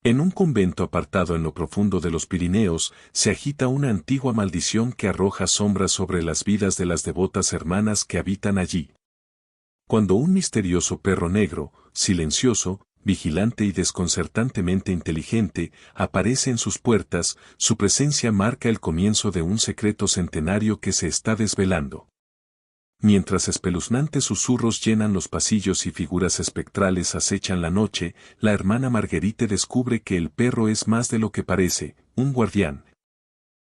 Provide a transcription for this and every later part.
En un convento apartado en lo profundo de los Pirineos, se agita una antigua maldición que arroja sombras sobre las vidas de las devotas hermanas que habitan allí. Cuando un misterioso perro negro, silencioso, vigilante y desconcertantemente inteligente, aparece en sus puertas, su presencia marca el comienzo de un secreto centenario que se está desvelando. Mientras espeluznantes susurros llenan los pasillos y figuras espectrales acechan la noche, la hermana Marguerite descubre que el perro es más de lo que parece, un guardián,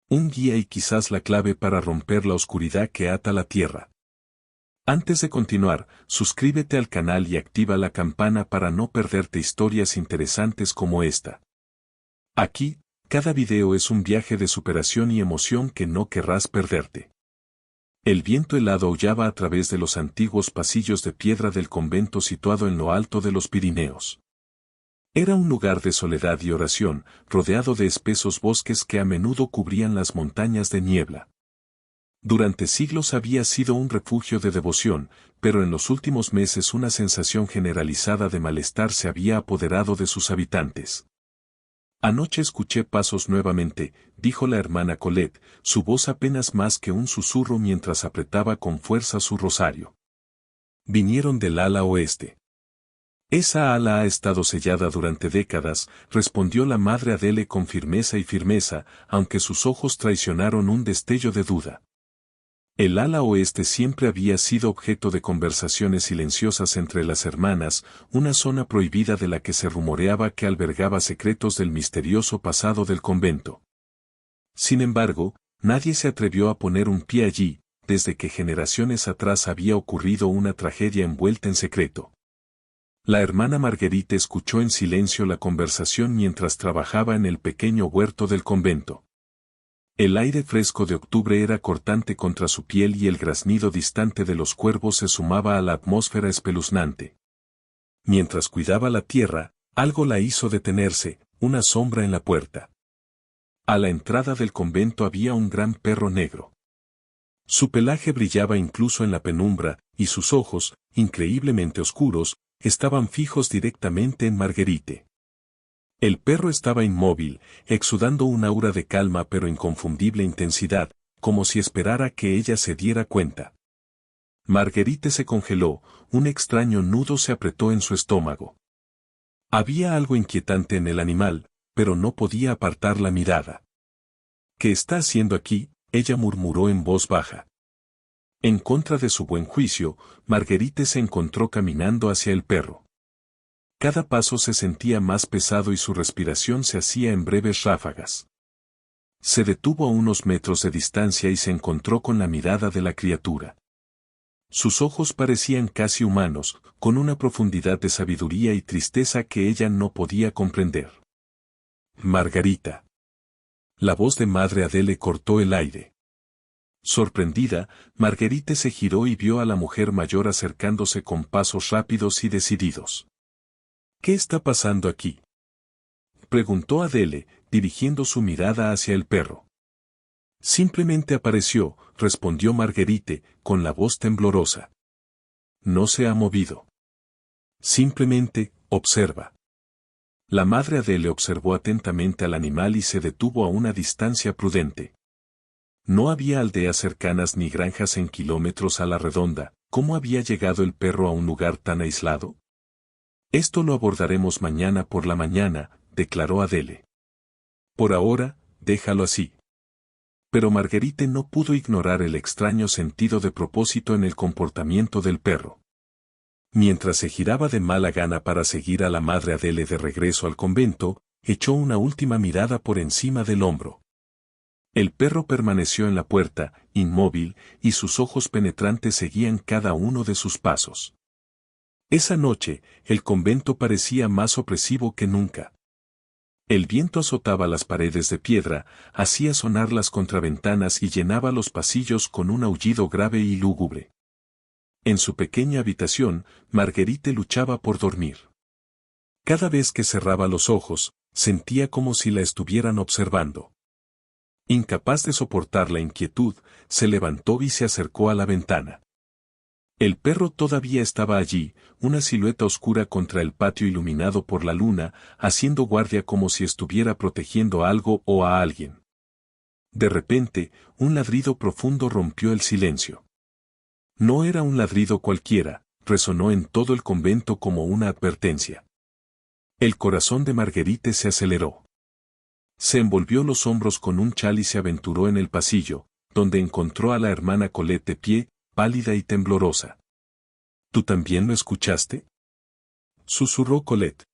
un guía y quizás la clave para romper la oscuridad que ata la tierra. Antes de continuar, suscríbete al canal y activa la campana para no perderte historias interesantes como esta. Aquí, cada video es un viaje de superación y emoción que no querrás perderte. El viento helado aullaba a través de los antiguos pasillos de piedra del convento situado en lo alto de los Pirineos. Era un lugar de soledad y oración, rodeado de espesos bosques que a menudo cubrían las montañas de niebla. Durante siglos había sido un refugio de devoción, pero en los últimos meses una sensación generalizada de malestar se había apoderado de sus habitantes. Anoche escuché pasos nuevamente, dijo la hermana Colette, su voz apenas más que un susurro mientras apretaba con fuerza su rosario. Vinieron del ala oeste. Esa ala ha estado sellada durante décadas, respondió la madre Adele con firmeza, aunque sus ojos traicionaron un destello de duda. El ala oeste siempre había sido objeto de conversaciones silenciosas entre las hermanas, una zona prohibida de la que se rumoreaba que albergaba secretos del misterioso pasado del convento. Sin embargo, nadie se atrevió a poner un pie allí, desde que generaciones atrás había ocurrido una tragedia envuelta en secreto. La hermana Marguerite escuchó en silencio la conversación mientras trabajaba en el pequeño huerto del convento. El aire fresco de octubre era cortante contra su piel y el graznido distante de los cuervos se sumaba a la atmósfera espeluznante. Mientras cuidaba la tierra, algo la hizo detenerse, una sombra en la puerta. A la entrada del convento había un gran perro negro. Su pelaje brillaba incluso en la penumbra, y sus ojos, increíblemente oscuros, estaban fijos directamente en Marguerite. El perro estaba inmóvil, exudando un aura de calma pero inconfundible intensidad, como si esperara que ella se diera cuenta. Marguerite se congeló, un extraño nudo se apretó en su estómago. Había algo inquietante en el animal, pero no podía apartar la mirada. ¿Qué está haciendo aquí?, ella murmuró en voz baja. En contra de su buen juicio, Marguerite se encontró caminando hacia el perro. Cada paso se sentía más pesado y su respiración se hacía en breves ráfagas. Se detuvo a unos metros de distancia y se encontró con la mirada de la criatura. Sus ojos parecían casi humanos, con una profundidad de sabiduría y tristeza que ella no podía comprender. Margarita. La voz de madre Adele cortó el aire. Sorprendida, Marguerite se giró y vio a la mujer mayor acercándose con pasos rápidos y decididos. ¿Qué está pasando aquí?, preguntó Adele, dirigiendo su mirada hacia el perro. Simplemente apareció, respondió Marguerite, con la voz temblorosa. No se ha movido. Simplemente, observa. La madre Adele observó atentamente al animal y se detuvo a una distancia prudente. No había aldeas cercanas ni granjas en kilómetros a la redonda. ¿Cómo había llegado el perro a un lugar tan aislado? Esto lo abordaremos mañana por la mañana, declaró Adele. Por ahora, déjalo así. Pero Marguerite no pudo ignorar el extraño sentido de propósito en el comportamiento del perro. Mientras se giraba de mala gana para seguir a la madre Adele de regreso al convento, echó una última mirada por encima del hombro. El perro permaneció en la puerta, inmóvil, y sus ojos penetrantes seguían cada uno de sus pasos. Esa noche, el convento parecía más opresivo que nunca. El viento azotaba las paredes de piedra, hacía sonar las contraventanas y llenaba los pasillos con un aullido grave y lúgubre. En su pequeña habitación, Marguerite luchaba por dormir. Cada vez que cerraba los ojos, sentía como si la estuvieran observando. Incapaz de soportar la inquietud, se levantó y se acercó a la ventana. El perro todavía estaba allí, una silueta oscura contra el patio iluminado por la luna, haciendo guardia como si estuviera protegiendo algo o a alguien. De repente, un ladrido profundo rompió el silencio. No era un ladrido cualquiera, resonó en todo el convento como una advertencia. El corazón de Marguerite se aceleró. Se envolvió los hombros con un chal y se aventuró en el pasillo, donde encontró a la hermana Colette de pie, pálida y temblorosa. ¿Tú también lo escuchaste?, susurró Colette.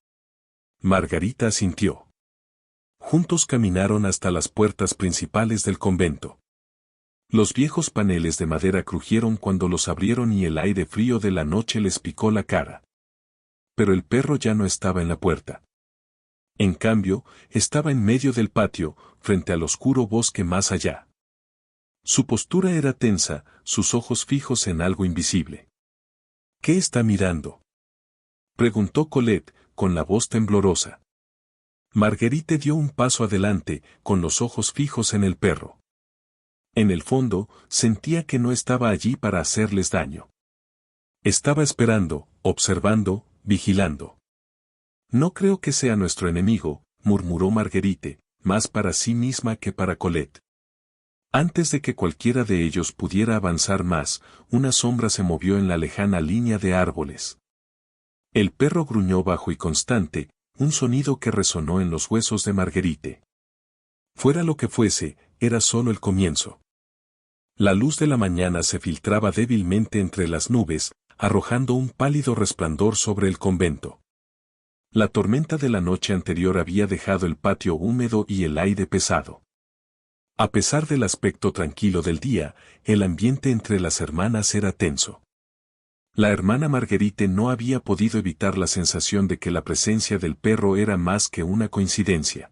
Margarita asintió. Juntos caminaron hasta las puertas principales del convento. Los viejos paneles de madera crujieron cuando los abrieron y el aire frío de la noche les picó la cara. Pero el perro ya no estaba en la puerta. En cambio, estaba en medio del patio, frente al oscuro bosque más allá. Su postura era tensa, sus ojos fijos en algo invisible. ¿Qué está mirando?, preguntó Colette, con la voz temblorosa. Marguerite dio un paso adelante, con los ojos fijos en el perro. En el fondo, sentía que no estaba allí para hacerles daño. Estaba esperando, observando, vigilando. No creo que sea nuestro enemigo, murmuró Marguerite, más para sí misma que para Colette. Antes de que cualquiera de ellos pudiera avanzar más, una sombra se movió en la lejana línea de árboles. El perro gruñó bajo y constante, un sonido que resonó en los huesos de Marguerite. Fuera lo que fuese, era solo el comienzo. La luz de la mañana se filtraba débilmente entre las nubes, arrojando un pálido resplandor sobre el convento. La tormenta de la noche anterior había dejado el patio húmedo y el aire pesado. A pesar del aspecto tranquilo del día, el ambiente entre las hermanas era tenso. La hermana Marguerite no había podido evitar la sensación de que la presencia del perro era más que una coincidencia.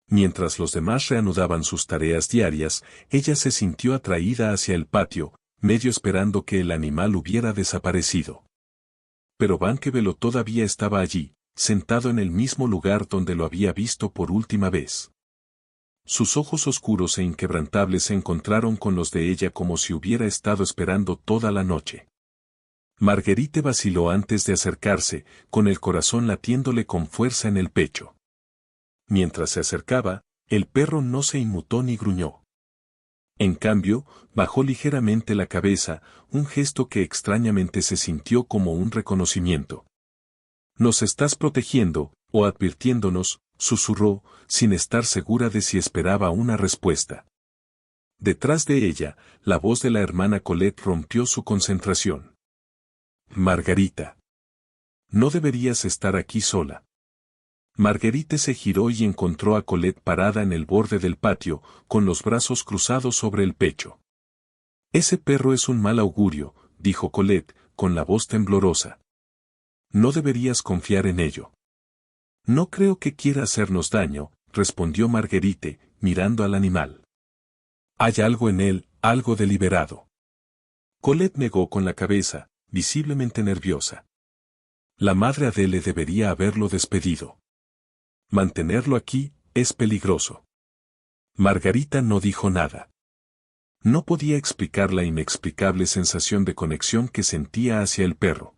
Mientras los demás reanudaban sus tareas diarias, ella se sintió atraída hacia el patio, medio esperando que el animal hubiera desaparecido. Pero Banquevelo todavía estaba allí, sentado en el mismo lugar donde lo había visto por última vez. Sus ojos oscuros e inquebrantables se encontraron con los de ella como si hubiera estado esperando toda la noche. Marguerite vaciló antes de acercarse, con el corazón latiéndole con fuerza en el pecho. Mientras se acercaba, el perro no se inmutó ni gruñó. En cambio, bajó ligeramente la cabeza, un gesto que extrañamente se sintió como un reconocimiento. «Nos estás protegiendo, o advirtiéndonos», susurró, sin estar segura de si esperaba una respuesta. Detrás de ella, la voz de la hermana Colette rompió su concentración. «Margarita. No deberías estar aquí sola». Marguerite se giró y encontró a Colette parada en el borde del patio, con los brazos cruzados sobre el pecho. «Ese perro es un mal augurio», dijo Colette, con la voz temblorosa. «No deberías confiar en ello». «No creo que quiera hacernos daño», respondió Marguerite, mirando al animal. «Hay algo en él, algo deliberado». Colette negó con la cabeza, visiblemente nerviosa. La madre Adele debería haberlo despedido. Mantenerlo aquí es peligroso. Margarita no dijo nada. No podía explicar la inexplicable sensación de conexión que sentía hacia el perro.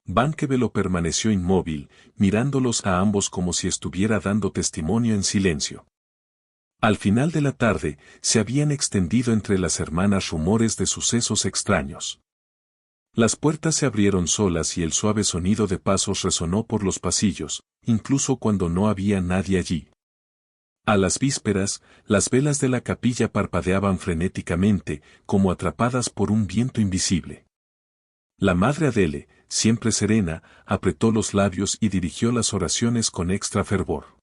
Banquevelo permaneció inmóvil, mirándolos a ambos como si estuviera dando testimonio en silencio. Al final de la tarde, se habían extendido entre las hermanas rumores de sucesos extraños. Las puertas se abrieron solas y el suave sonido de pasos resonó por los pasillos, incluso cuando no había nadie allí. A las vísperas, las velas de la capilla parpadeaban frenéticamente, como atrapadas por un viento invisible. La madre Adele, siempre serena, apretó los labios y dirigió las oraciones con extra fervor.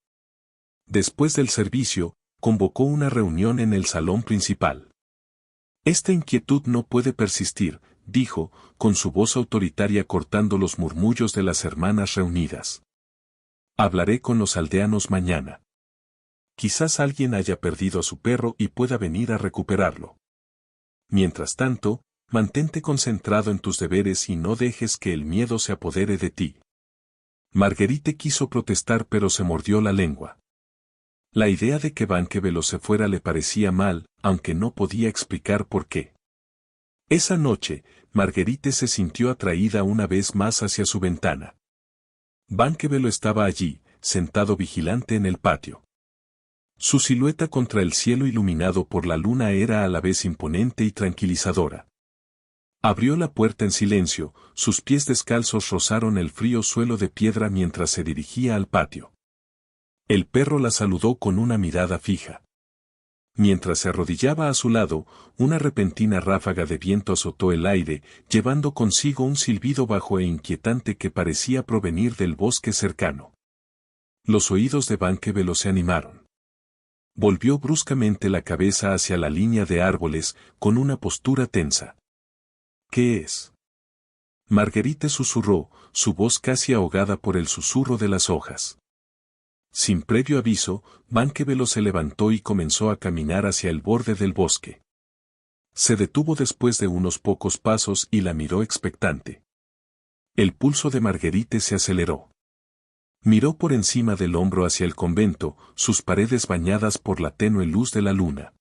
Después del servicio, convocó una reunión en el salón principal. «Esta inquietud no puede persistir», dijo, con su voz autoritaria cortando los murmullos de las hermanas reunidas. «Hablaré con los aldeanos mañana. Quizás alguien haya perdido a su perro y pueda venir a recuperarlo. Mientras tanto, mantente concentrado en tus deberes y no dejes que el miedo se apodere de ti». Marguerite quiso protestar pero se mordió la lengua. La idea de que Banquevelo se fuera le parecía mal, aunque no podía explicar por qué. Esa noche, Marguerite se sintió atraída una vez más hacia su ventana. Banquebelo estaba allí, sentado vigilante en el patio. Su silueta contra el cielo iluminado por la luna era a la vez imponente y tranquilizadora. Abrió la puerta en silencio, sus pies descalzos rozaron el frío suelo de piedra mientras se dirigía al patio. El perro la saludó con una mirada fija. Mientras se arrodillaba a su lado, una repentina ráfaga de viento azotó el aire, llevando consigo un silbido bajo e inquietante que parecía provenir del bosque cercano. Los oídos de Banquebelo se animaron. Volvió bruscamente la cabeza hacia la línea de árboles, con una postura tensa. ¿Qué es? Marguerite susurró, su voz casi ahogada por el susurro de las hojas. Sin previo aviso, Banquebelo se levantó y comenzó a caminar hacia el borde del bosque. Se detuvo después de unos pocos pasos y la miró expectante. El pulso de Marguerite se aceleró. Miró por encima del hombro hacia el convento, sus paredes bañadas por la tenue luz de la luna.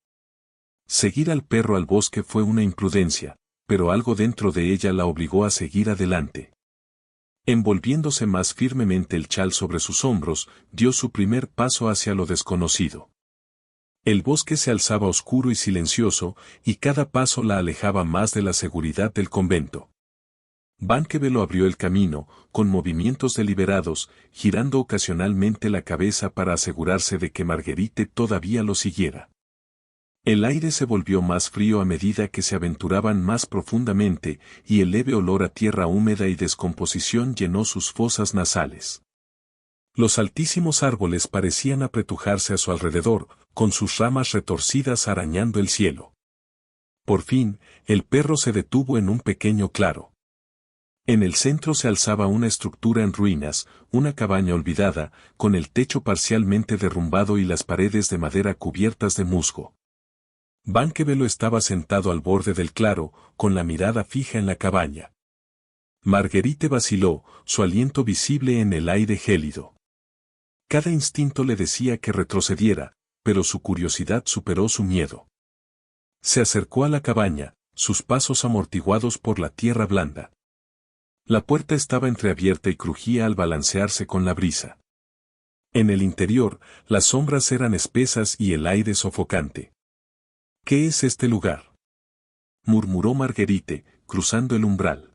Seguir al perro al bosque fue una imprudencia, pero algo dentro de ella la obligó a seguir adelante. Envolviéndose más firmemente el chal sobre sus hombros, dio su primer paso hacia lo desconocido. El bosque se alzaba oscuro y silencioso, y cada paso la alejaba más de la seguridad del convento. Banquebelo abrió el camino, con movimientos deliberados, girando ocasionalmente la cabeza para asegurarse de que Marguerite todavía lo siguiera. El aire se volvió más frío a medida que se aventuraban más profundamente, y el leve olor a tierra húmeda y descomposición llenó sus fosas nasales. Los altísimos árboles parecían apretujarse a su alrededor, con sus ramas retorcidas arañando el cielo. Por fin, el perro se detuvo en un pequeño claro. En el centro se alzaba una estructura en ruinas, una cabaña olvidada, con el techo parcialmente derrumbado y las paredes de madera cubiertas de musgo. Banquebelo estaba sentado al borde del claro, con la mirada fija en la cabaña. Marguerite vaciló, su aliento visible en el aire gélido. Cada instinto le decía que retrocediera, pero su curiosidad superó su miedo. Se acercó a la cabaña, sus pasos amortiguados por la tierra blanda. La puerta estaba entreabierta y crujía al balancearse con la brisa. En el interior, las sombras eran espesas y el aire sofocante. ¿Qué es este lugar?, murmuró Marguerite, cruzando el umbral.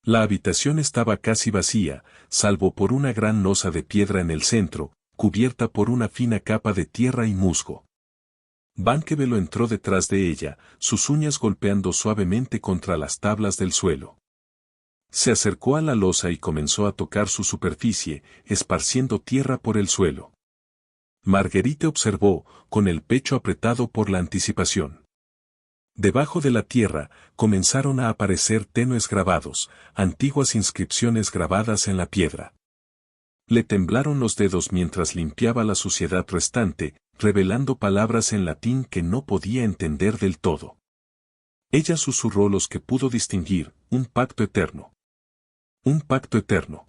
La habitación estaba casi vacía, salvo por una gran losa de piedra en el centro, cubierta por una fina capa de tierra y musgo. Banquebelo entró detrás de ella, sus uñas golpeando suavemente contra las tablas del suelo. Se acercó a la losa y comenzó a tocar su superficie, esparciendo tierra por el suelo. Marguerite observó, con el pecho apretado por la anticipación. Debajo de la tierra, comenzaron a aparecer tenues grabados, antiguas inscripciones grabadas en la piedra. Le temblaron los dedos mientras limpiaba la suciedad restante, revelando palabras en latín que no podía entender del todo. Ella susurró los que pudo distinguir: un pacto eterno. Un pacto eterno.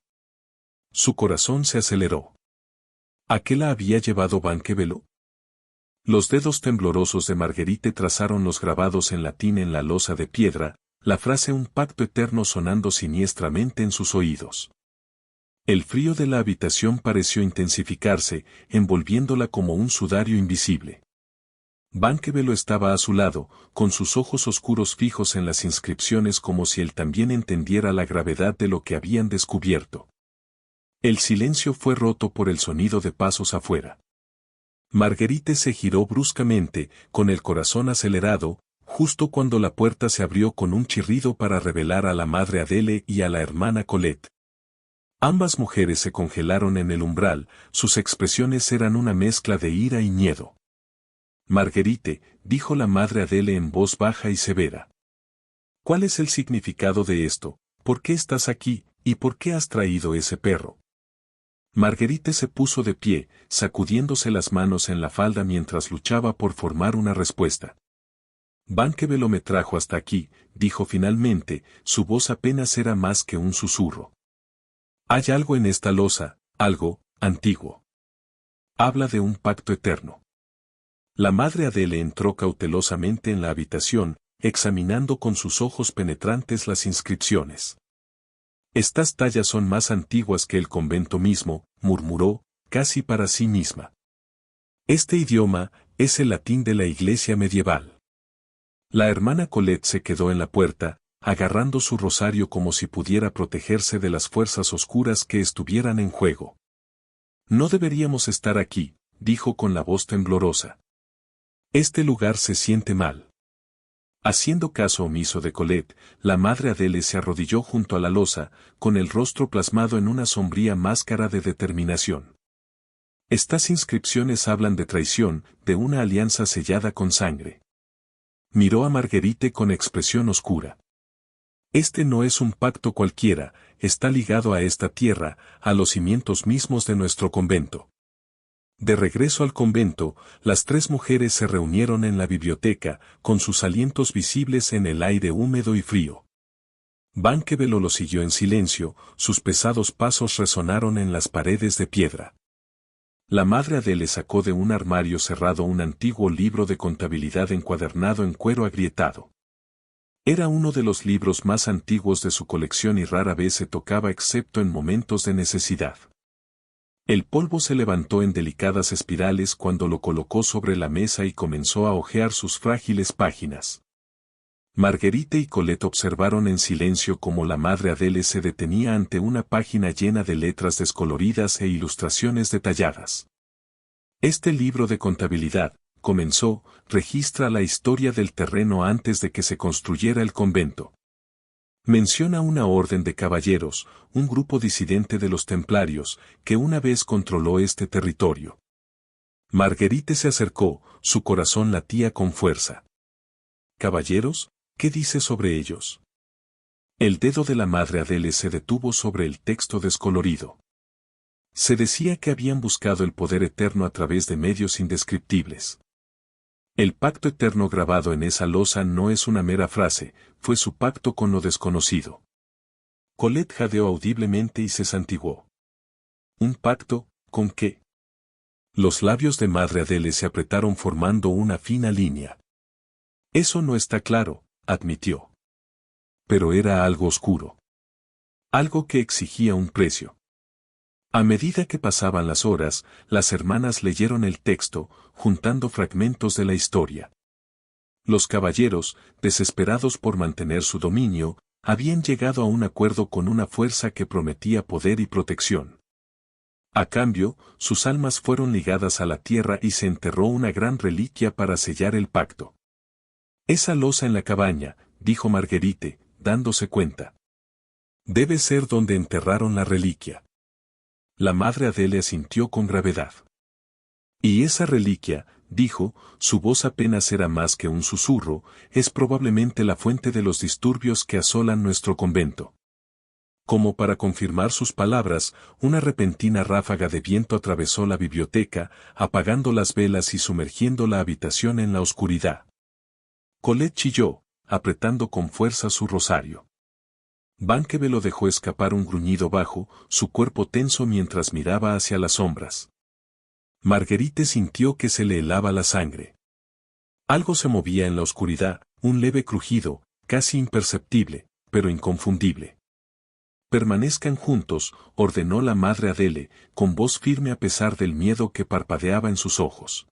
Su corazón se aceleró. ¿A qué la había llevado Banquebelo? Los dedos temblorosos de Marguerite trazaron los grabados en latín en la losa de piedra, la frase un pacto eterno sonando siniestramente en sus oídos. El frío de la habitación pareció intensificarse, envolviéndola como un sudario invisible. Banquebelo estaba a su lado, con sus ojos oscuros fijos en las inscripciones como si él también entendiera la gravedad de lo que habían descubierto. El silencio fue roto por el sonido de pasos afuera. Marguerite se giró bruscamente, con el corazón acelerado, justo cuando la puerta se abrió con un chirrido para revelar a la madre Adele y a la hermana Colette. Ambas mujeres se congelaron en el umbral, sus expresiones eran una mezcla de ira y miedo. Marguerite, dijo la madre Adele en voz baja y severa. ¿Cuál es el significado de esto? ¿Por qué estás aquí, y por qué has traído ese perro? Marguerite se puso de pie, sacudiéndose las manos en la falda mientras luchaba por formar una respuesta. Banquebelo me trajo hasta aquí, dijo finalmente, su voz apenas era más que un susurro. Hay algo en esta losa, algo antiguo. Habla de un pacto eterno. La madre Adele entró cautelosamente en la habitación, examinando con sus ojos penetrantes las inscripciones. Estas tallas son más antiguas que el convento mismo, murmuró, casi para sí misma. Este idioma es el latín de la iglesia medieval. La hermana Colette se quedó en la puerta, agarrando su rosario como si pudiera protegerse de las fuerzas oscuras que estuvieran en juego. No deberíamos estar aquí, dijo con la voz temblorosa. Este lugar se siente mal. Haciendo caso omiso de Colette, la madre Adele se arrodilló junto a la losa, con el rostro plasmado en una sombría máscara de determinación. Estas inscripciones hablan de traición, de una alianza sellada con sangre. Miró a Marguerite con expresión oscura. Este no es un pacto cualquiera, está ligado a esta tierra, a los cimientos mismos de nuestro convento. De regreso al convento, las tres mujeres se reunieron en la biblioteca, con sus alientos visibles en el aire húmedo y frío. Banquebelo lo siguió en silencio, sus pesados pasos resonaron en las paredes de piedra. La madre Adele sacó de un armario cerrado un antiguo libro de contabilidad encuadernado en cuero agrietado. Era uno de los libros más antiguos de su colección y rara vez se tocaba excepto en momentos de necesidad. El polvo se levantó en delicadas espirales cuando lo colocó sobre la mesa y comenzó a hojear sus frágiles páginas. Marguerite y Colette observaron en silencio cómo la madre Adele se detenía ante una página llena de letras descoloridas e ilustraciones detalladas. Este libro de contabilidad, comenzó, registra la historia del terreno antes de que se construyera el convento. Menciona una orden de caballeros, un grupo disidente de los templarios, que una vez controló este territorio. Marguerite se acercó, su corazón latía con fuerza. ¿Caballeros? ¿Qué dice sobre ellos? El dedo de la madre Adele se detuvo sobre el texto descolorido. Se decía que habían buscado el poder eterno a través de medios indescriptibles. El pacto eterno grabado en esa losa no es una mera frase, fue su pacto con lo desconocido. Colette jadeó audiblemente y se santiguó. ¿Un pacto, con qué? Los labios de madre Adele se apretaron formando una fina línea. Eso no está claro, admitió. Pero era algo oscuro. Algo que exigía un precio. A medida que pasaban las horas, las hermanas leyeron el texto, juntando fragmentos de la historia. Los caballeros, desesperados por mantener su dominio, habían llegado a un acuerdo con una fuerza que prometía poder y protección. A cambio, sus almas fueron ligadas a la tierra y se enterró una gran reliquia para sellar el pacto. Esa losa en la cabaña, dijo Marguerite, dándose cuenta. Debe ser donde enterraron la reliquia. La madre Adele asintió con gravedad. Y esa reliquia, dijo, su voz apenas era más que un susurro, es probablemente la fuente de los disturbios que asolan nuestro convento. Como para confirmar sus palabras, una repentina ráfaga de viento atravesó la biblioteca, apagando las velas y sumergiendo la habitación en la oscuridad. Colette chilló, apretando con fuerza su rosario. Banquebelo dejó escapar un gruñido bajo, su cuerpo tenso mientras miraba hacia las sombras. Marguerite sintió que se le helaba la sangre. Algo se movía en la oscuridad, un leve crujido, casi imperceptible, pero inconfundible. Permanezcan juntos, ordenó la madre Adele, con voz firme a pesar del miedo que parpadeaba en sus ojos.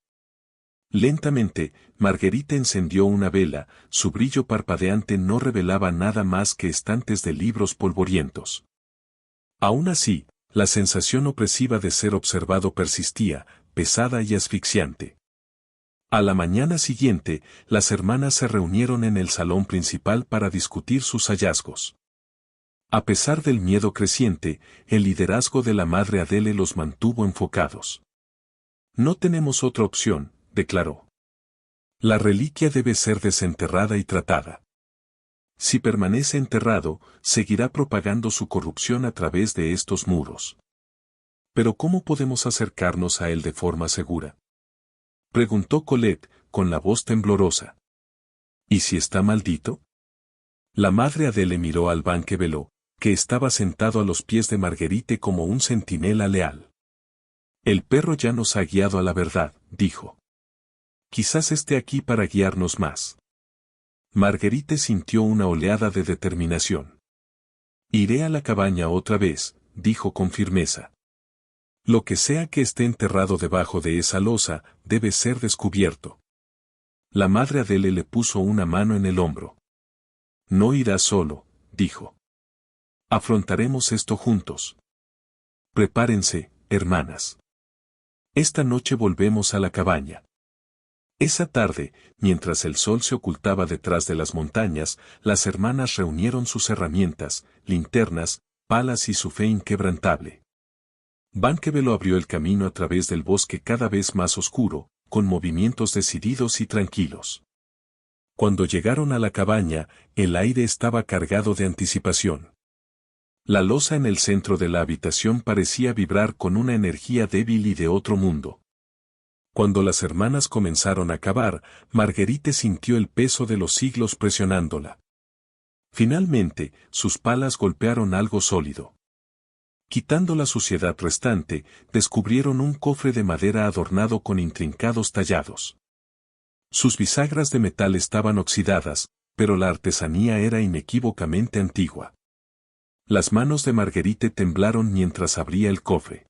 Lentamente, Marguerite encendió una vela, su brillo parpadeante no revelaba nada más que estantes de libros polvorientos. Aún así, la sensación opresiva de ser observado persistía, pesada y asfixiante. A la mañana siguiente, las hermanas se reunieron en el salón principal para discutir sus hallazgos. A pesar del miedo creciente, el liderazgo de la madre Adele los mantuvo enfocados. No tenemos otra opción, declaró. La reliquia debe ser desenterrada y tratada. Si permanece enterrado, seguirá propagando su corrupción a través de estos muros. ¿Pero cómo podemos acercarnos a él de forma segura? Preguntó Colette, con la voz temblorosa. ¿Y si está maldito? La madre Adele miró al Banquebelo, que estaba sentado a los pies de Marguerite como un centinela leal. El perro ya nos ha guiado a la verdad, dijo. Quizás esté aquí para guiarnos más. Marguerite sintió una oleada de determinación. Iré a la cabaña otra vez, dijo con firmeza. Lo que sea que esté enterrado debajo de esa losa, debe ser descubierto. La madre Adele le puso una mano en el hombro. No irás solo, dijo. Afrontaremos esto juntos. Prepárense, hermanas. Esta noche volvemos a la cabaña. Esa tarde, mientras el sol se ocultaba detrás de las montañas, las hermanas reunieron sus herramientas, linternas, palas y su fe inquebrantable. Banquebelo abrió el camino a través del bosque cada vez más oscuro, con movimientos decididos y tranquilos. Cuando llegaron a la cabaña, el aire estaba cargado de anticipación. La losa en el centro de la habitación parecía vibrar con una energía débil y de otro mundo. Cuando las hermanas comenzaron a cavar, Marguerite sintió el peso de los siglos presionándola. Finalmente, sus palas golpearon algo sólido. Quitando la suciedad restante, descubrieron un cofre de madera adornado con intrincados tallados. Sus bisagras de metal estaban oxidadas, pero la artesanía era inequívocamente antigua. Las manos de Marguerite temblaron mientras abría el cofre.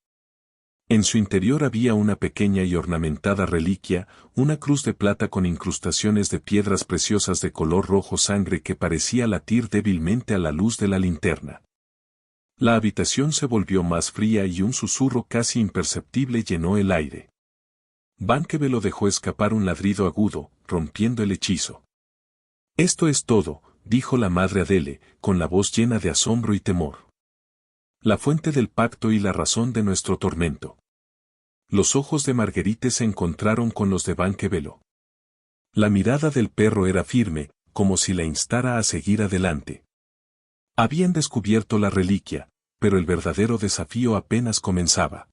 En su interior había una pequeña y ornamentada reliquia, una cruz de plata con incrustaciones de piedras preciosas de color rojo sangre que parecía latir débilmente a la luz de la linterna. La habitación se volvió más fría y un susurro casi imperceptible llenó el aire. Banquebelo dejó escapar un ladrido agudo, rompiendo el hechizo. Esto es todo, dijo la madre Adele, con la voz llena de asombro y temor. La fuente del pacto y la razón de nuestro tormento. Los ojos de Marguerite se encontraron con los de Banquebelo. La mirada del perro era firme, como si la instara a seguir adelante. Habían descubierto la reliquia, pero el verdadero desafío apenas comenzaba.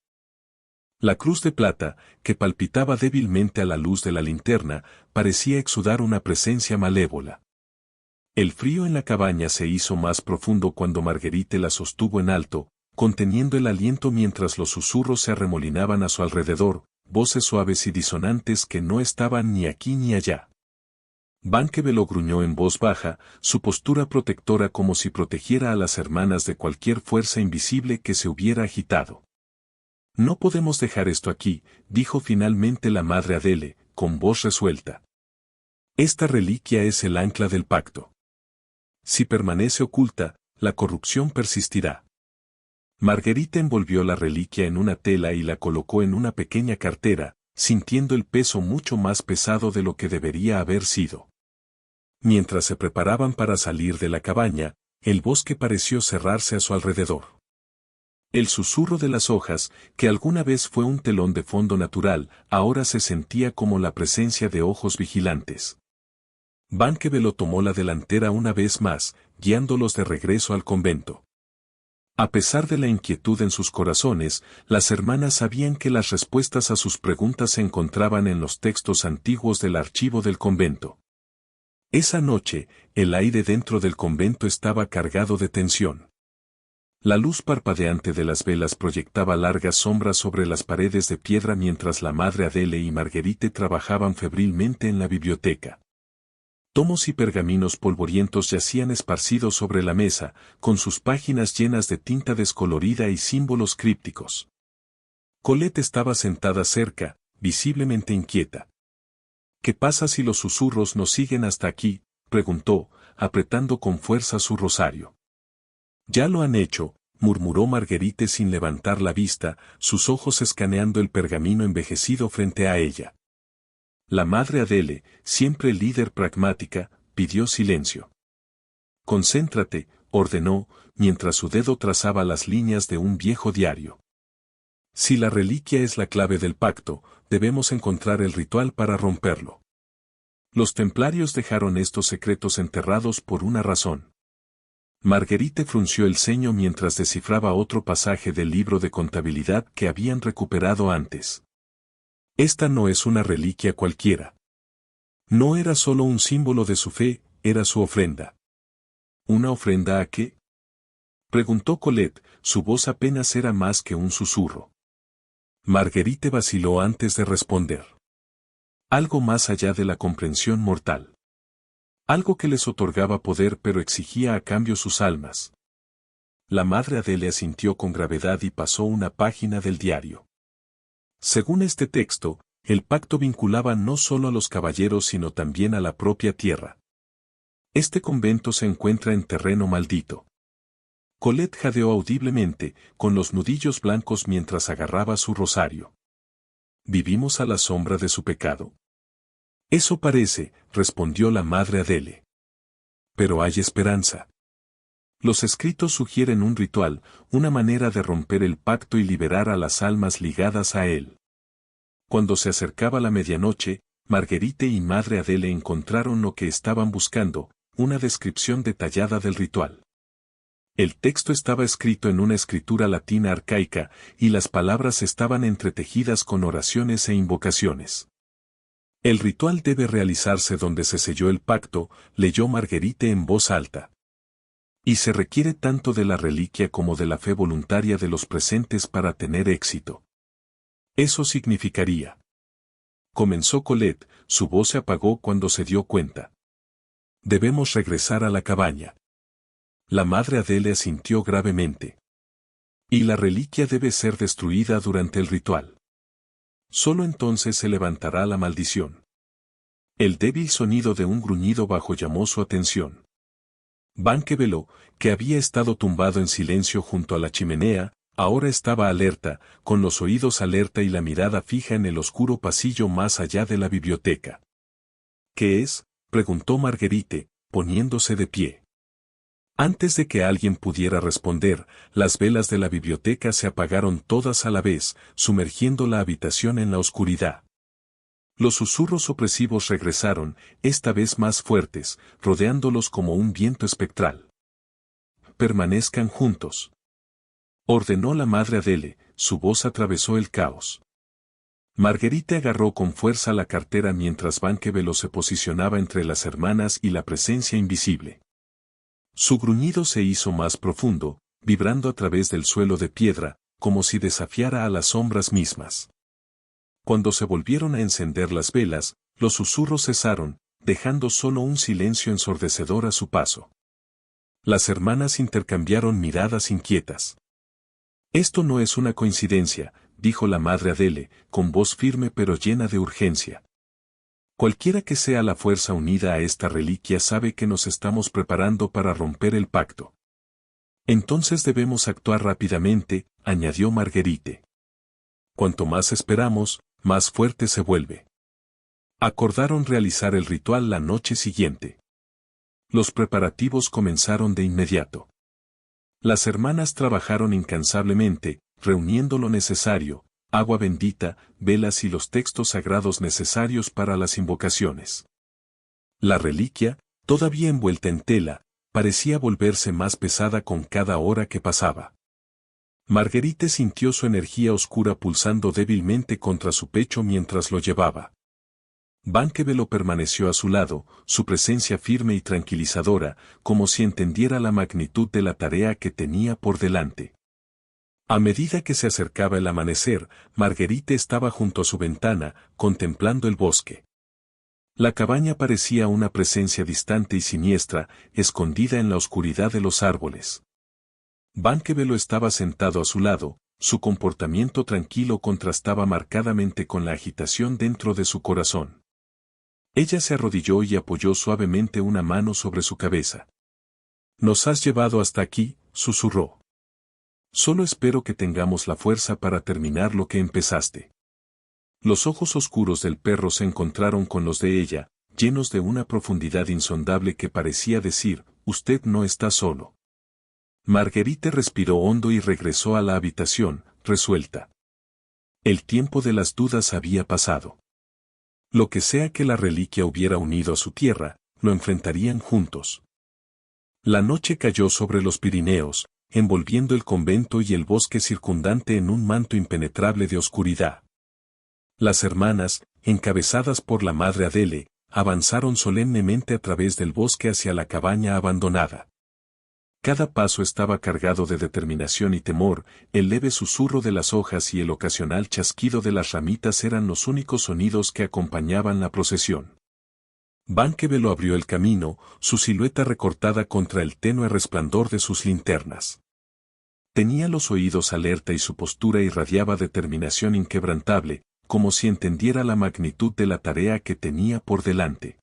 La cruz de plata, que palpitaba débilmente a la luz de la linterna, parecía exudar una presencia malévola. El frío en la cabaña se hizo más profundo cuando Marguerite la sostuvo en alto, conteniendo el aliento mientras los susurros se arremolinaban a su alrededor, voces suaves y disonantes que no estaban ni aquí ni allá. Banquebelo gruñó en voz baja, su postura protectora como si protegiera a las hermanas de cualquier fuerza invisible que se hubiera agitado. No podemos dejar esto aquí, dijo finalmente la madre Adele, con voz resuelta. Esta reliquia es el ancla del pacto. Si permanece oculta, la corrupción persistirá. Marguerite envolvió la reliquia en una tela y la colocó en una pequeña cartera, sintiendo el peso mucho más pesado de lo que debería haber sido. Mientras se preparaban para salir de la cabaña, el bosque pareció cerrarse a su alrededor. El susurro de las hojas, que alguna vez fue un telón de fondo natural, ahora se sentía como la presencia de ojos vigilantes. Banquebelo tomó la delantera una vez más, guiándolos de regreso al convento. A pesar de la inquietud en sus corazones, las hermanas sabían que las respuestas a sus preguntas se encontraban en los textos antiguos del archivo del convento. Esa noche, el aire dentro del convento estaba cargado de tensión. La luz parpadeante de las velas proyectaba largas sombras sobre las paredes de piedra mientras la madre Adele y Marguerite trabajaban febrilmente en la biblioteca. Tomos y pergaminos polvorientos yacían esparcidos sobre la mesa, con sus páginas llenas de tinta descolorida y símbolos crípticos. Colette estaba sentada cerca, visiblemente inquieta. ¿Qué pasa si los susurros nos siguen hasta aquí?, preguntó, apretando con fuerza su rosario. Ya lo han hecho, murmuró Marguerite sin levantar la vista, sus ojos escaneando el pergamino envejecido frente a ella. La madre Adele, siempre líder pragmática, pidió silencio. Concéntrate, ordenó, mientras su dedo trazaba las líneas de un viejo diario. Si la reliquia es la clave del pacto, debemos encontrar el ritual para romperlo. Los templarios dejaron estos secretos enterrados por una razón. Marguerite frunció el ceño mientras descifraba otro pasaje del libro de contabilidad que habían recuperado antes. Esta no es una reliquia cualquiera. No era solo un símbolo de su fe, era su ofrenda. ¿Una ofrenda a qué?, preguntó Colette, su voz apenas era más que un susurro. Marguerite vaciló antes de responder. Algo más allá de la comprensión mortal. Algo que les otorgaba poder pero exigía a cambio sus almas. La madre Adele asintió con gravedad y pasó una página del diario. Según este texto, el pacto vinculaba no solo a los caballeros sino también a la propia tierra. Este convento se encuentra en terreno maldito. Colette jadeó audiblemente, con los nudillos blancos mientras agarraba su rosario. ¿Vivimos a la sombra de su pecado? Eso parece, respondió la madre Adele. Pero hay esperanza. Los escritos sugieren un ritual, una manera de romper el pacto y liberar a las almas ligadas a él. Cuando se acercaba la medianoche, Marguerite y madre Adele encontraron lo que estaban buscando, una descripción detallada del ritual. El texto estaba escrito en una escritura latina arcaica, y las palabras estaban entretejidas con oraciones e invocaciones. El ritual debe realizarse donde se selló el pacto, leyó Marguerite en voz alta. Y se requiere tanto de la reliquia como de la fe voluntaria de los presentes para tener éxito. Eso significaría. Comenzó Colette, su voz se apagó cuando se dio cuenta. Debemos regresar a la cabaña. La madre Adele asintió gravemente. Y la reliquia debe ser destruida durante el ritual. Solo entonces se levantará la maldición. El débil sonido de un gruñido bajo llamó su atención. Banquebelot, que había estado tumbado en silencio junto a la chimenea, ahora estaba alerta, con los oídos alerta y la mirada fija en el oscuro pasillo más allá de la biblioteca. ¿Qué es?, preguntó Marguerite, poniéndose de pie. Antes de que alguien pudiera responder, las velas de la biblioteca se apagaron todas a la vez, sumergiendo la habitación en la oscuridad. Los susurros opresivos regresaron, esta vez más fuertes, rodeándolos como un viento espectral. Permanezcan juntos. Ordenó la madre Adele, su voz atravesó el caos. Marguerite agarró con fuerza la cartera mientras Banquebelot se posicionaba entre las hermanas y la presencia invisible. Su gruñido se hizo más profundo, vibrando a través del suelo de piedra, como si desafiara a las sombras mismas. Cuando se volvieron a encender las velas, los susurros cesaron, dejando solo un silencio ensordecedor a su paso. Las hermanas intercambiaron miradas inquietas. Esto no es una coincidencia, dijo la madre Adele, con voz firme pero llena de urgencia. Cualquiera que sea la fuerza unida a esta reliquia sabe que nos estamos preparando para romper el pacto. Entonces debemos actuar rápidamente, añadió Marguerite. Cuanto más esperamos, más fuerte se vuelve. Acordaron realizar el ritual la noche siguiente. Los preparativos comenzaron de inmediato. Las hermanas trabajaron incansablemente, reuniendo lo necesario, agua bendita, velas y los textos sagrados necesarios para las invocaciones. La reliquia, todavía envuelta en tela, parecía volverse más pesada con cada hora que pasaba. Marguerite sintió su energía oscura pulsando débilmente contra su pecho mientras lo llevaba. Banquebelot permaneció a su lado, su presencia firme y tranquilizadora, como si entendiera la magnitud de la tarea que tenía por delante. A medida que se acercaba el amanecer, Marguerite estaba junto a su ventana, contemplando el bosque. La cabaña parecía una presencia distante y siniestra, escondida en la oscuridad de los árboles. Banquebelot estaba sentado a su lado, su comportamiento tranquilo contrastaba marcadamente con la agitación dentro de su corazón. Ella se arrodilló y apoyó suavemente una mano sobre su cabeza. «Nos has llevado hasta aquí», susurró. «Solo espero que tengamos la fuerza para terminar lo que empezaste». Los ojos oscuros del perro se encontraron con los de ella, llenos de una profundidad insondable que parecía decir, «Usted no está solo». Marguerite respiró hondo y regresó a la habitación, resuelta. El tiempo de las dudas había pasado. Lo que sea que la reliquia hubiera unido a su tierra, lo enfrentarían juntos. La noche cayó sobre los Pirineos, envolviendo el convento y el bosque circundante en un manto impenetrable de oscuridad. Las hermanas, encabezadas por la madre Adele, avanzaron solemnemente a través del bosque hacia la cabaña abandonada. Cada paso estaba cargado de determinación y temor, el leve susurro de las hojas y el ocasional chasquido de las ramitas eran los únicos sonidos que acompañaban la procesión. Banquevelo abrió el camino, su silueta recortada contra el tenue resplandor de sus linternas. Tenía los oídos alerta y su postura irradiaba determinación inquebrantable, como si entendiera la magnitud de la tarea que tenía por delante.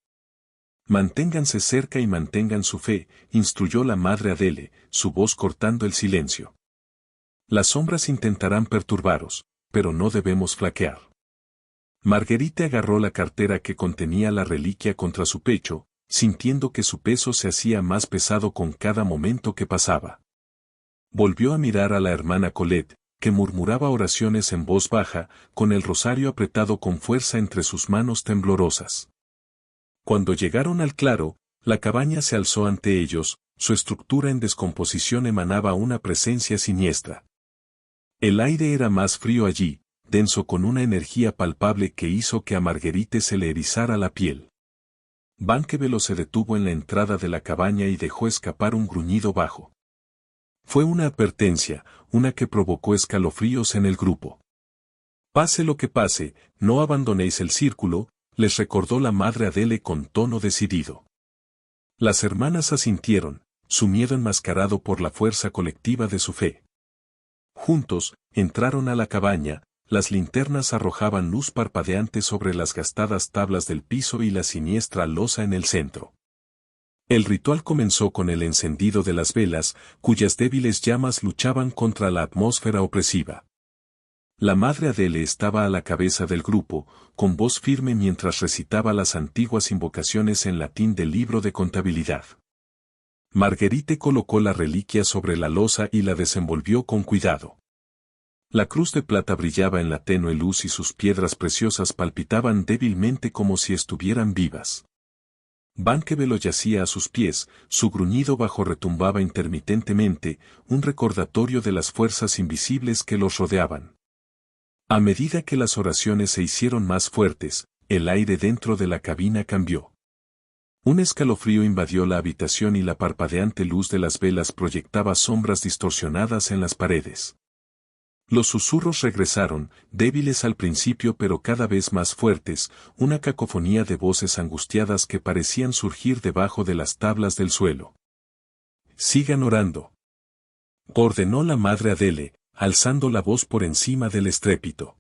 Manténganse cerca y mantengan su fe, instruyó la madre Adele, su voz cortando el silencio. Las sombras intentarán perturbaros, pero no debemos flaquear. Marguerite agarró la cartera que contenía la reliquia contra su pecho, sintiendo que su peso se hacía más pesado con cada momento que pasaba. Volvió a mirar a la hermana Colette, que murmuraba oraciones en voz baja, con el rosario apretado con fuerza entre sus manos temblorosas. Cuando llegaron al claro, la cabaña se alzó ante ellos, su estructura en descomposición emanaba una presencia siniestra. El aire era más frío allí, denso con una energía palpable que hizo que a Marguerite se le erizara la piel. Banquevelo se detuvo en la entrada de la cabaña y dejó escapar un gruñido bajo. Fue una advertencia, una que provocó escalofríos en el grupo. Pase lo que pase, no abandonéis el círculo, les recordó la madre Adele con tono decidido. Las hermanas asintieron, su miedo enmascarado por la fuerza colectiva de su fe. Juntos, entraron a la cabaña, las linternas arrojaban luz parpadeante sobre las gastadas tablas del piso y la siniestra losa en el centro. El ritual comenzó con el encendido de las velas, cuyas débiles llamas luchaban contra la atmósfera opresiva. La madre Adele estaba a la cabeza del grupo, con voz firme mientras recitaba las antiguas invocaciones en latín del libro de contabilidad. Marguerite colocó la reliquia sobre la losa y la desenvolvió con cuidado. La cruz de plata brillaba en la tenue luz y sus piedras preciosas palpitaban débilmente como si estuvieran vivas. Banquevelo yacía a sus pies, su gruñido bajo retumbaba intermitentemente, un recordatorio de las fuerzas invisibles que los rodeaban. A medida que las oraciones se hicieron más fuertes, el aire dentro de la cabina cambió. Un escalofrío invadió la habitación y la parpadeante luz de las velas proyectaba sombras distorsionadas en las paredes. Los susurros regresaron, débiles al principio pero cada vez más fuertes, una cacofonía de voces angustiadas que parecían surgir debajo de las tablas del suelo. «Sigan orando», ordenó la madre Adele, alzando la voz por encima del estrépito.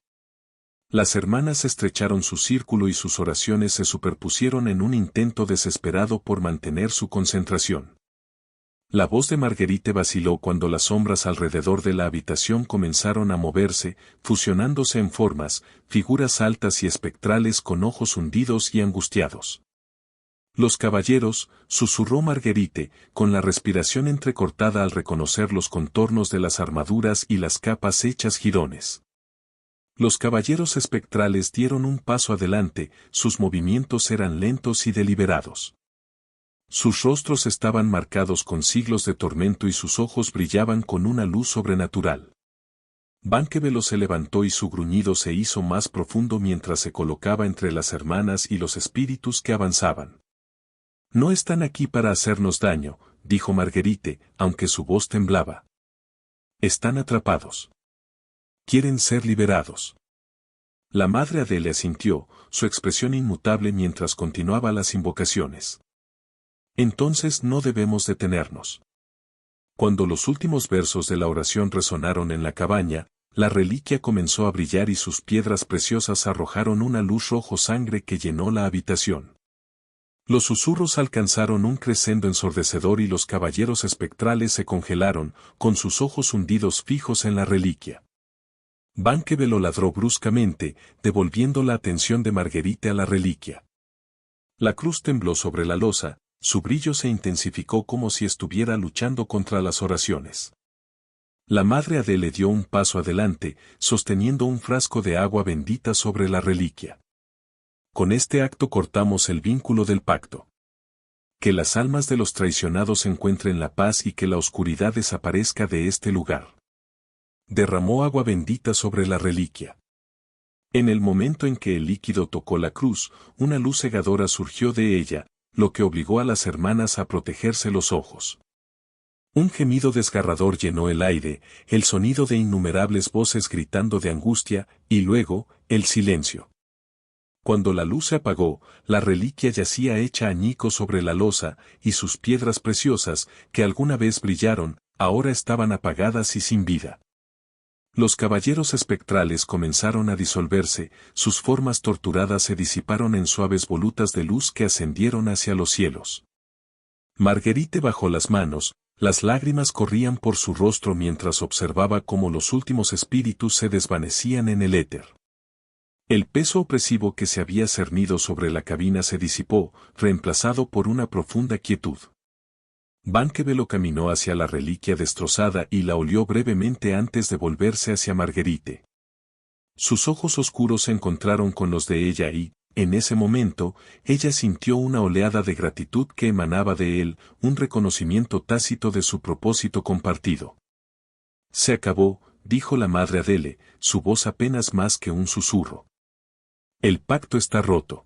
Las hermanas estrecharon su círculo y sus oraciones se superpusieron en un intento desesperado por mantener su concentración. La voz de Marguerite vaciló cuando las sombras alrededor de la habitación comenzaron a moverse, fusionándose en formas, figuras altas y espectrales con ojos hundidos y angustiados. «Los caballeros», susurró Marguerite, con la respiración entrecortada al reconocer los contornos de las armaduras y las capas hechas jirones. Los caballeros espectrales dieron un paso adelante, sus movimientos eran lentos y deliberados. Sus rostros estaban marcados con siglos de tormento y sus ojos brillaban con una luz sobrenatural. Banquevelo se levantó y su gruñido se hizo más profundo mientras se colocaba entre las hermanas y los espíritus que avanzaban. «No están aquí para hacernos daño», dijo Marguerite, aunque su voz temblaba. «Están atrapados. Quieren ser liberados». La madre Adele asintió, su expresión inmutable mientras continuaba las invocaciones. «Entonces no debemos detenernos». Cuando los últimos versos de la oración resonaron en la cabaña, la reliquia comenzó a brillar y sus piedras preciosas arrojaron una luz rojo sangre que llenó la habitación. Los susurros alcanzaron un crescendo ensordecedor y los caballeros espectrales se congelaron, con sus ojos hundidos fijos en la reliquia. Banquevelo ladró bruscamente, devolviendo la atención de Marguerite a la reliquia. La cruz tembló sobre la losa, su brillo se intensificó como si estuviera luchando contra las oraciones. La madre Adele dio un paso adelante, sosteniendo un frasco de agua bendita sobre la reliquia. «Con este acto cortamos el vínculo del pacto. Que las almas de los traicionados encuentren la paz y que la oscuridad desaparezca de este lugar». Derramó agua bendita sobre la reliquia. En el momento en que el líquido tocó la cruz, una luz cegadora surgió de ella, lo que obligó a las hermanas a protegerse los ojos. Un gemido desgarrador llenó el aire, el sonido de innumerables voces gritando de angustia, y luego, el silencio. Cuando la luz se apagó, la reliquia yacía hecha añicos sobre la losa, y sus piedras preciosas, que alguna vez brillaron, ahora estaban apagadas y sin vida. Los caballeros espectrales comenzaron a disolverse, sus formas torturadas se disiparon en suaves volutas de luz que ascendieron hacia los cielos. Marguerite bajó las manos, las lágrimas corrían por su rostro mientras observaba cómo los últimos espíritus se desvanecían en el éter. El peso opresivo que se había cernido sobre la cabina se disipó, reemplazado por una profunda quietud. Banquebelo caminó hacia la reliquia destrozada y la olió brevemente antes de volverse hacia Marguerite. Sus ojos oscuros se encontraron con los de ella y, en ese momento, ella sintió una oleada de gratitud que emanaba de él, un reconocimiento tácito de su propósito compartido. Se acabó, dijo la madre Adele, su voz apenas más que un susurro. El pacto está roto.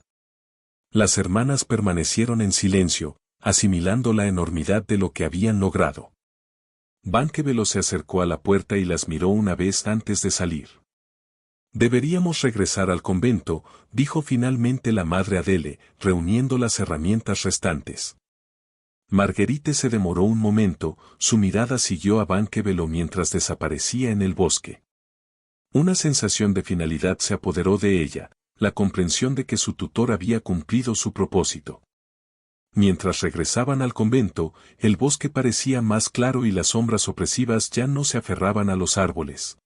Las hermanas permanecieron en silencio, asimilando la enormidad de lo que habían logrado. Banquebelo se acercó a la puerta y las miró una vez antes de salir. Deberíamos regresar al convento, dijo finalmente la madre Adele, reuniendo las herramientas restantes. Marguerite se demoró un momento, su mirada siguió a Banquebelo mientras desaparecía en el bosque. Una sensación de finalidad se apoderó de ella, la comprensión de que su tutor había cumplido su propósito. Mientras regresaban al convento, el bosque parecía más claro y las sombras opresivas ya no se aferraban a los árboles.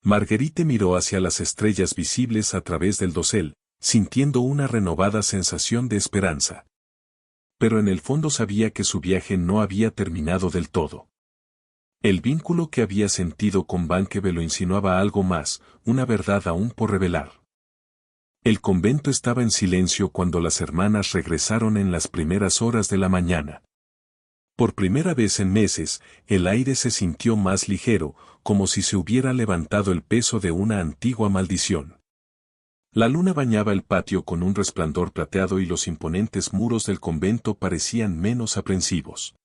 Marguerite miró hacia las estrellas visibles a través del dosel, sintiendo una renovada sensación de esperanza. Pero en el fondo sabía que su viaje no había terminado del todo. El vínculo que había sentido con Banquebelo insinuaba algo más, una verdad aún por revelar. El convento estaba en silencio cuando las hermanas regresaron en las primeras horas de la mañana. Por primera vez en meses, el aire se sintió más ligero, como si se hubiera levantado el peso de una antigua maldición. La luna bañaba el patio con un resplandor plateado y los imponentes muros del convento parecían menos aprensivos.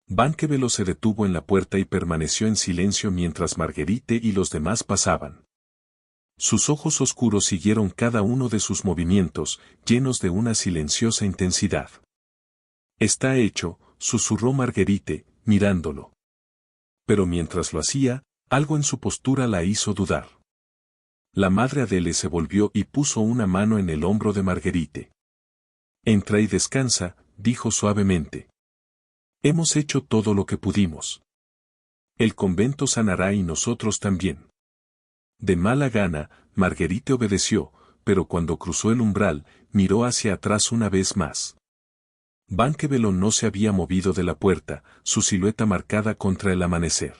Banquebelo se detuvo en la puerta y permaneció en silencio mientras Marguerite y los demás pasaban. Sus ojos oscuros siguieron cada uno de sus movimientos, llenos de una silenciosa intensidad. Está hecho, susurró Marguerite, mirándolo. Pero mientras lo hacía, algo en su postura la hizo dudar. La madre Adele se volvió y puso una mano en el hombro de Marguerite. Entra y descansa, dijo suavemente. Hemos hecho todo lo que pudimos. El convento sanará y nosotros también. De mala gana, Marguerite obedeció, pero cuando cruzó el umbral, miró hacia atrás una vez más. Banquebelo no se había movido de la puerta, su silueta marcada contra el amanecer.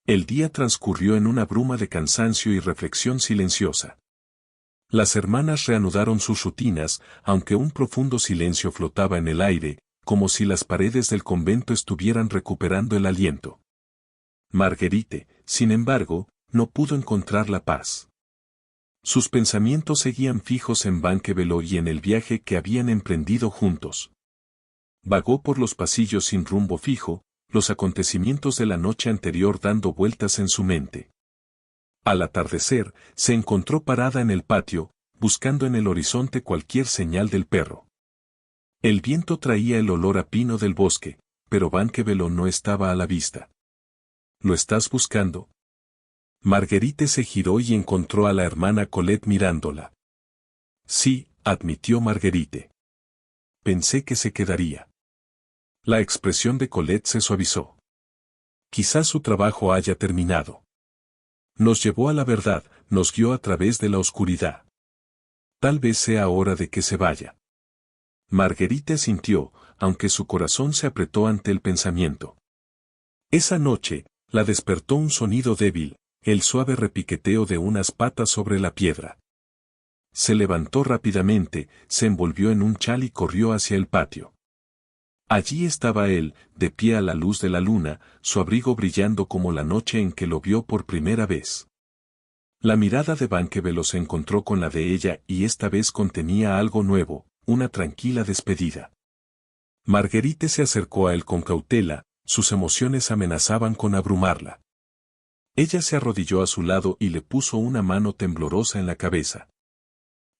El día transcurrió en una bruma de cansancio y reflexión silenciosa. Las hermanas reanudaron sus rutinas, aunque un profundo silencio flotaba en el aire, como si las paredes del convento estuvieran recuperando el aliento. Marguerite, sin embargo, no pudo encontrar la paz. Sus pensamientos seguían fijos en Banquebelo y en el viaje que habían emprendido juntos. Vagó por los pasillos sin rumbo fijo, los acontecimientos de la noche anterior dando vueltas en su mente. Al atardecer, se encontró parada en el patio, buscando en el horizonte cualquier señal del perro. El viento traía el olor a pino del bosque, pero Banquebelo no estaba a la vista. ¿Lo estás buscando? Marguerite se giró y encontró a la hermana Colette mirándola. Sí, admitió Marguerite. Pensé que se quedaría. La expresión de Colette se suavizó. Quizás su trabajo haya terminado. Nos llevó a la verdad, nos guió a través de la oscuridad. Tal vez sea hora de que se vaya. Marguerite asintió, aunque su corazón se apretó ante el pensamiento. Esa noche, la despertó un sonido débil, el suave repiqueteo de unas patas sobre la piedra. Se levantó rápidamente, se envolvió en un chal y corrió hacia el patio. Allí estaba él, de pie a la luz de la luna, su abrigo brillando como la noche en que lo vio por primera vez. La mirada de Banquebelo se encontró con la de ella y esta vez contenía algo nuevo, una tranquila despedida. Marguerite se acercó a él con cautela, sus emociones amenazaban con abrumarla. Ella se arrodilló a su lado y le puso una mano temblorosa en la cabeza.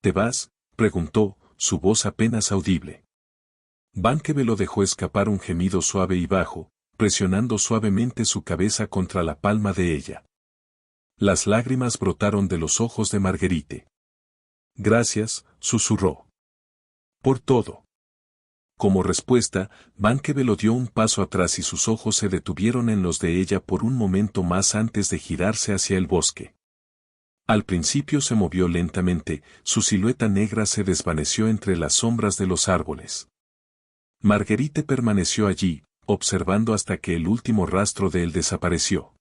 ¿Te vas?, preguntó, su voz apenas audible. Banquebelo dejó escapar un gemido suave y bajo, presionando suavemente su cabeza contra la palma de ella. Las lágrimas brotaron de los ojos de Marguerite. Gracias, susurró. Por todo. Como respuesta, Banquebelo dio un paso atrás y sus ojos se detuvieron en los de ella por un momento más antes de girarse hacia el bosque. Al principio se movió lentamente, su silueta negra se desvaneció entre las sombras de los árboles. Marguerite permaneció allí, observando hasta que el último rastro de él desapareció.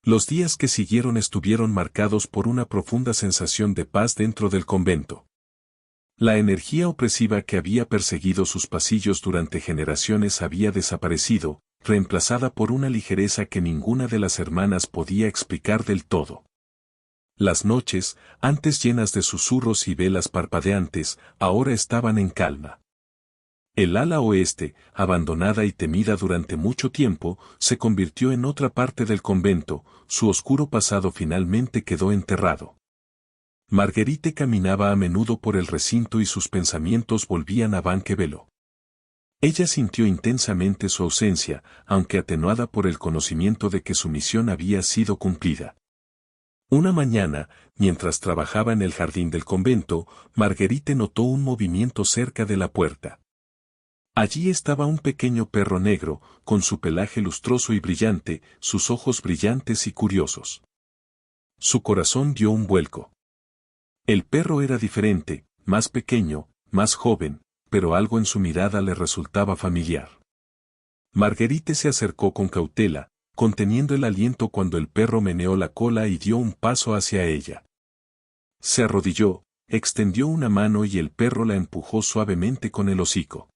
Los días que siguieron estuvieron marcados por una profunda sensación de paz dentro del convento. La energía opresiva que había perseguido sus pasillos durante generaciones había desaparecido, reemplazada por una ligereza que ninguna de las hermanas podía explicar del todo. Las noches, antes llenas de susurros y velas parpadeantes, ahora estaban en calma. El ala oeste, abandonada y temida durante mucho tiempo, se convirtió en otra parte del convento, su oscuro pasado finalmente quedó enterrado. Marguerite caminaba a menudo por el recinto y sus pensamientos volvían a Banquebelo. Ella sintió intensamente su ausencia, aunque atenuada por el conocimiento de que su misión había sido cumplida. Una mañana, mientras trabajaba en el jardín del convento, Marguerite notó un movimiento cerca de la puerta. Allí estaba un pequeño perro negro, con su pelaje lustroso y brillante, sus ojos brillantes y curiosos. Su corazón dio un vuelco. El perro era diferente, más pequeño, más joven, pero algo en su mirada le resultaba familiar. Marguerite se acercó con cautela, conteniendo el aliento cuando el perro meneó la cola y dio un paso hacia ella. Se arrodilló, extendió una mano y el perro la empujó suavemente con el hocico.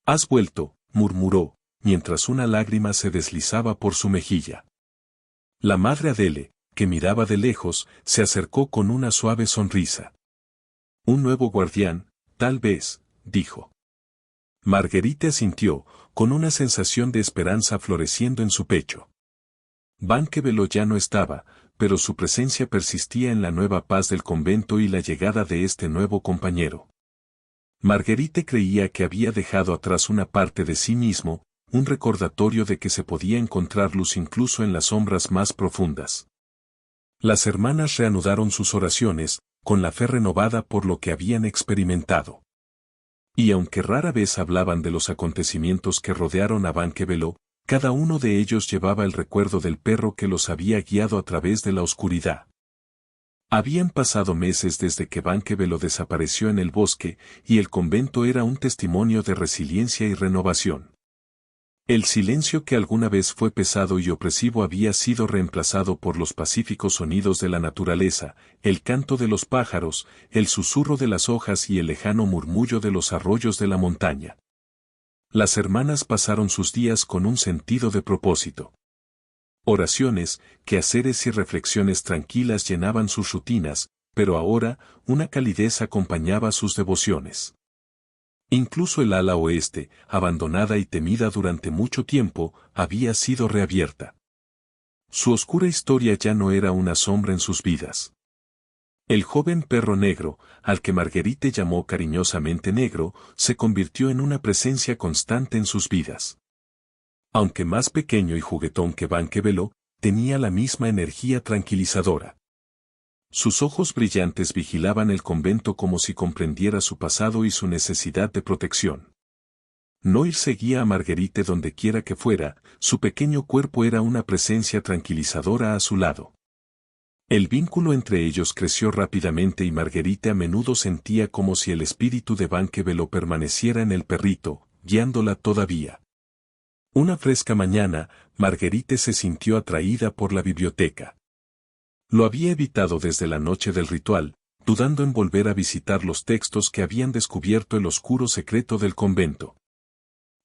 «Has vuelto», murmuró, mientras una lágrima se deslizaba por su mejilla. La madre Adele, que miraba de lejos, se acercó con una suave sonrisa. «Un nuevo guardián, tal vez», dijo. Marguerite asintió, con una sensación de esperanza floreciendo en su pecho. Banquebelo ya no estaba, pero su presencia persistía en la nueva paz del convento y la llegada de este nuevo compañero. Marguerite creía que había dejado atrás una parte de sí mismo, un recordatorio de que se podía encontrar luz incluso en las sombras más profundas. Las hermanas reanudaron sus oraciones, con la fe renovada por lo que habían experimentado. Y aunque rara vez hablaban de los acontecimientos que rodearon a Banquebelo, cada uno de ellos llevaba el recuerdo del perro que los había guiado a través de la oscuridad. Habían pasado meses desde que Banquebelo desapareció en el bosque, y el convento era un testimonio de resiliencia y renovación. El silencio que alguna vez fue pesado y opresivo había sido reemplazado por los pacíficos sonidos de la naturaleza, el canto de los pájaros, el susurro de las hojas y el lejano murmullo de los arroyos de la montaña. Las hermanas pasaron sus días con un sentido de propósito. Oraciones, quehaceres y reflexiones tranquilas llenaban sus rutinas, pero ahora, una calidez acompañaba sus devociones. Incluso el ala oeste, abandonada y temida durante mucho tiempo, había sido reabierta. Su oscura historia ya no era una sombra en sus vidas. El joven perro negro, al que Marguerite llamó cariñosamente Negro, se convirtió en una presencia constante en sus vidas. Aunque más pequeño y juguetón que Banquebelo, tenía la misma energía tranquilizadora. Sus ojos brillantes vigilaban el convento como si comprendiera su pasado y su necesidad de protección. Noir seguía a Marguerite donde quiera que fuera, su pequeño cuerpo era una presencia tranquilizadora a su lado. El vínculo entre ellos creció rápidamente y Marguerite a menudo sentía como si el espíritu de Banquebelo permaneciera en el perrito, guiándola todavía. Una fresca mañana, Marguerite se sintió atraída por la biblioteca. Lo había evitado desde la noche del ritual, dudando en volver a visitar los textos que habían descubierto el oscuro secreto del convento.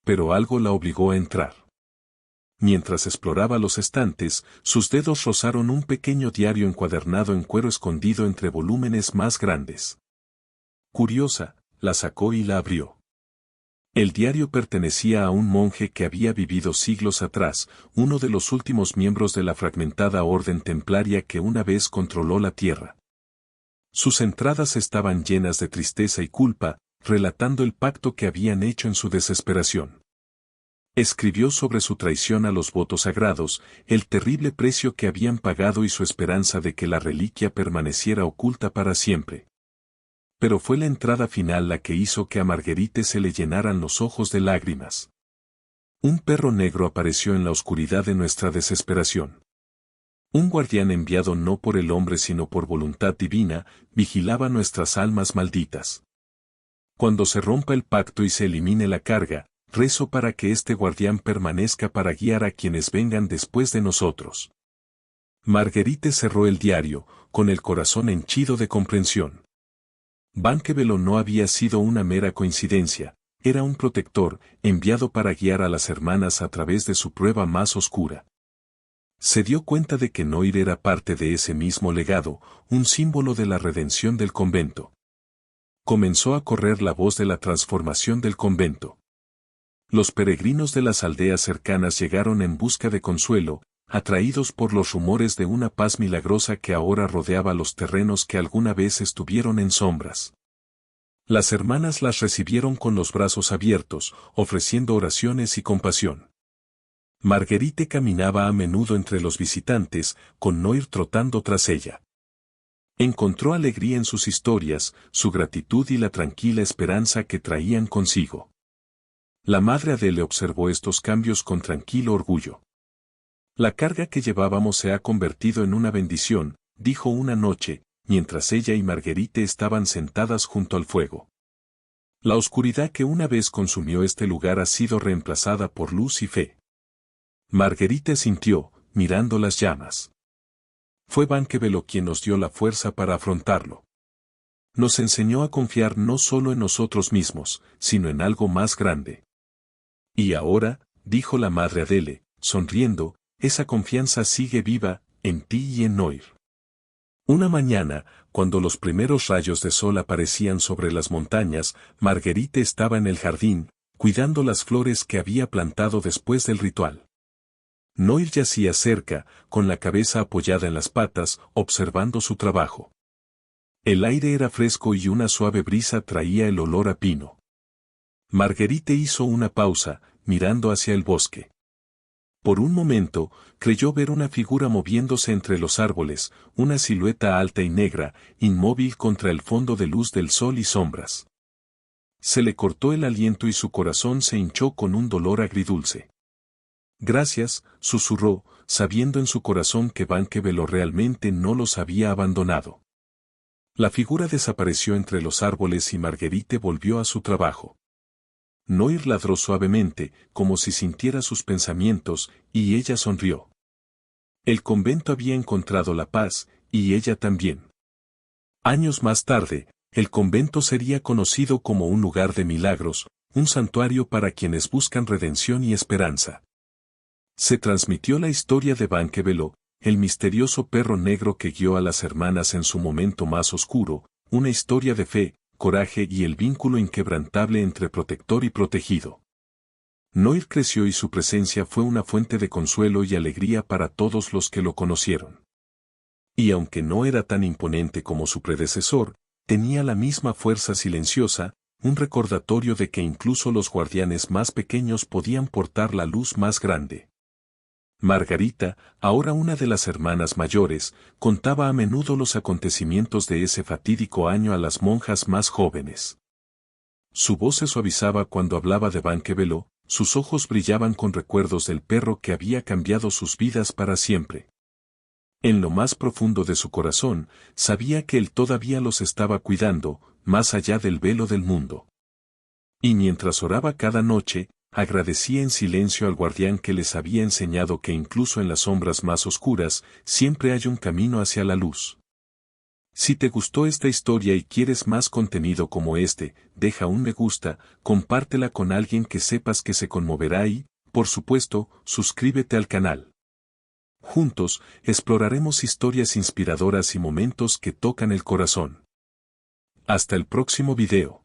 Pero algo la obligó a entrar. Mientras exploraba los estantes, sus dedos rozaron un pequeño diario encuadernado en cuero escondido entre volúmenes más grandes. Curiosa, la sacó y la abrió. El diario pertenecía a un monje que había vivido siglos atrás, uno de los últimos miembros de la fragmentada orden templaria que una vez controló la tierra. Sus entradas estaban llenas de tristeza y culpa, relatando el pacto que habían hecho en su desesperación. Escribió sobre su traición a los votos sagrados, el terrible precio que habían pagado y su esperanza de que la reliquia permaneciera oculta para siempre. Pero fue la entrada final la que hizo que a Marguerite se le llenaran los ojos de lágrimas. Un perro negro apareció en la oscuridad de nuestra desesperación. Un guardián enviado no por el hombre sino por voluntad divina, vigilaba nuestras almas malditas. Cuando se rompa el pacto y se elimine la carga, rezo para que este guardián permanezca para guiar a quienes vengan después de nosotros. Marguerite cerró el diario, con el corazón henchido de comprensión. Banquebelo no había sido una mera coincidencia, era un protector, enviado para guiar a las hermanas a través de su prueba más oscura. Se dio cuenta de que Noir era parte de ese mismo legado, un símbolo de la redención del convento. Comenzó a correr la voz de la transformación del convento. Los peregrinos de las aldeas cercanas llegaron en busca de consuelo, atraídos por los rumores de una paz milagrosa que ahora rodeaba los terrenos que alguna vez estuvieron en sombras. Las hermanas las recibieron con los brazos abiertos, ofreciendo oraciones y compasión. Marguerite caminaba a menudo entre los visitantes, con Noir trotando tras ella. Encontró alegría en sus historias, su gratitud y la tranquila esperanza que traían consigo. La madre Adele observó estos cambios con tranquilo orgullo. La carga que llevábamos se ha convertido en una bendición, dijo una noche, mientras ella y Marguerite estaban sentadas junto al fuego. La oscuridad que una vez consumió este lugar ha sido reemplazada por luz y fe. Marguerite sintió, mirando las llamas. Fue Banquebelo quien nos dio la fuerza para afrontarlo. Nos enseñó a confiar no solo en nosotros mismos, sino en algo más grande. Y ahora, dijo la madre Adele, sonriendo, esa confianza sigue viva, en ti y en Noir. Una mañana, cuando los primeros rayos de sol aparecían sobre las montañas, Marguerite estaba en el jardín, cuidando las flores que había plantado después del ritual. Noir yacía cerca, con la cabeza apoyada en las patas, observando su trabajo. El aire era fresco y una suave brisa traía el olor a pino. Marguerite hizo una pausa, mirando hacia el bosque. Por un momento, creyó ver una figura moviéndose entre los árboles, una silueta alta y negra, inmóvil contra el fondo de luz del sol y sombras. Se le cortó el aliento y su corazón se hinchó con un dolor agridulce. Gracias, susurró, sabiendo en su corazón que Banquebelo realmente no los había abandonado. La figura desapareció entre los árboles y Marguerite volvió a su trabajo. Noir ladró suavemente, como si sintiera sus pensamientos, y ella sonrió. El convento había encontrado la paz, y ella también. Años más tarde, el convento sería conocido como un lugar de milagros, un santuario para quienes buscan redención y esperanza. Se transmitió la historia de Banquebelo, el misterioso perro negro que guió a las hermanas en su momento más oscuro, una historia de fe, coraje y el vínculo inquebrantable entre protector y protegido. Noir creció y su presencia fue una fuente de consuelo y alegría para todos los que lo conocieron. Y aunque no era tan imponente como su predecesor, tenía la misma fuerza silenciosa, un recordatorio de que incluso los guardianes más pequeños podían portar la luz más grande. Margarita, ahora una de las hermanas mayores, contaba a menudo los acontecimientos de ese fatídico año a las monjas más jóvenes. Su voz se suavizaba cuando hablaba de Banquebelo, sus ojos brillaban con recuerdos del perro que había cambiado sus vidas para siempre. En lo más profundo de su corazón, sabía que él todavía los estaba cuidando, más allá del velo del mundo. Y mientras oraba cada noche, agradecía en silencio al guardián que les había enseñado que incluso en las sombras más oscuras, siempre hay un camino hacia la luz. Si te gustó esta historia y quieres más contenido como este, deja un me gusta, compártela con alguien que sepas que se conmoverá y, por supuesto, suscríbete al canal. Juntos, exploraremos historias inspiradoras y momentos que tocan el corazón. Hasta el próximo video.